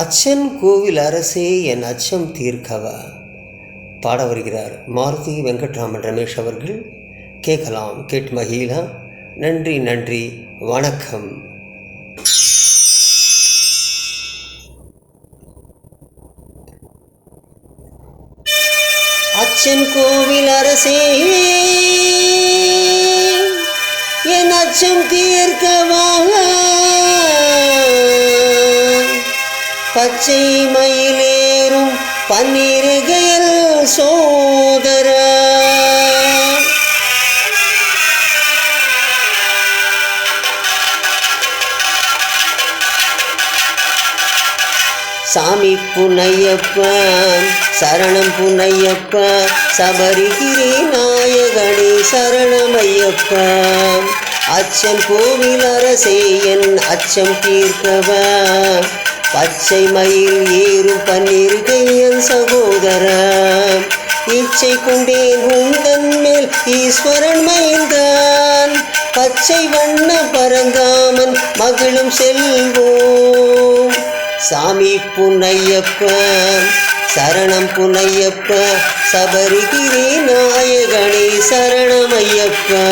அச்சன் கோவில் அரசே என் அச்சம் தீர்க்கவா பாட வருகிறார் மாருதி வெங்கட்ராமன் ரமேஷ் அவர்கள். கேட்கலாம், கேட்டு மகிழலாம். நன்றி நன்றி, வணக்கம். அச்சன் கோவில் அரசே என் அச்சம் தீர்க்கவா, பச்சை மயிலேறும் பன்னிருகையல் சோதரா, சாமி புனையப்பா சரணம் புனையப்பா, சபரிகிரி நாயகனே சரணமையப்பா. அச்சன் கோவில் அரசே என் அச்சம் தீர்க்கவா, பச்சை மயில் ஏறும் பன்னிருகையன் சகோதரா, இச்சை கொண்டேன் உந்தன் மேல் ஈஸ்வரன் மைந்தான், பச்சை வண்ண பரந்தாமன் மகிழும் செல்வோம். சாமி புனையப்பா சரணம் புனையப்பா, சபரிகிரி நாயகனே சரணமையப்பா.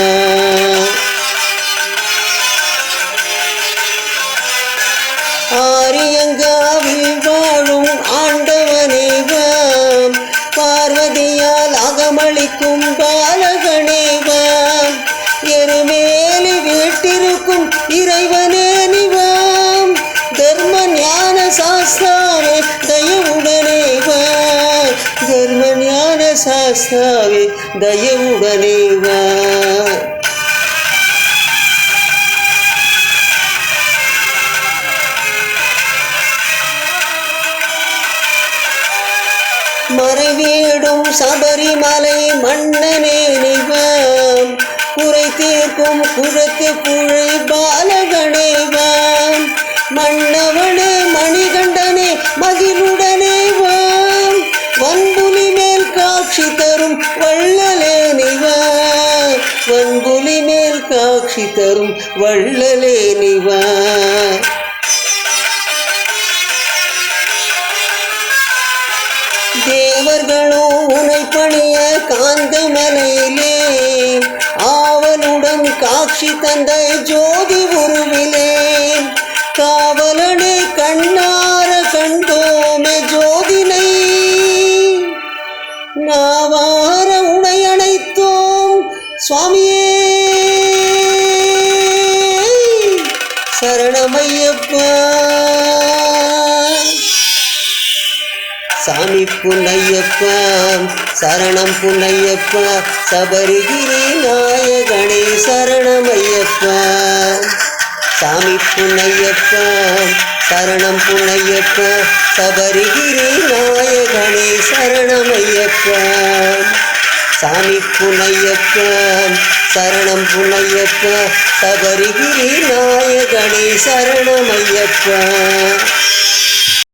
ஆரியங்காவில் வாழும் ஆண்டவனேவாம், பார்வதியால் அகமளிக்கும் பாலகனேவாம், எருமேலி வீட்டிருக்கும் இறைவனே நிவாம், தர்ம ஞான சாஸ்தாவே தயவுடனே வா, தர்ம ஞான சாஸ்தாவே தயவுடனே வா. மறைவேடும் சபரிமலை மன்னனே நிவாம், குறை தீர்க்கும் குழக்கு புழை பாலகனேவாம், மன்னவனே மணிகண்டனே மகிழுடனே வாம், வன்புலி மேல் காட்சி தரும் வள்ளலே நிவா, வன்புலி மேல் காட்சி தரும் வள்ளலே நிவா. தேவர்களோ உனை பணிய காந்தமலையிலே, ஆவலுடன் காட்சி தந்த ஜோதி உருவிலே, காவலனே கண்ணார கண்டோமே ஜோதினை, நாவார உனை அணைத்தோம் சுவாமியே சரணமையப்பா. சாமி புனையப்பா சரணம் புனையப்பா, சபரிகிரி நாயகனே சரணமையப்பா. சாமி புனையப்பா சரணம் புனையப்பா, சபரிகிரி நாயகனே சரணமையப்பா. சாமி புனையப்பா சரணம் புனையப்பா, சபரிகிரி நாயகனே சரணமையப்பா.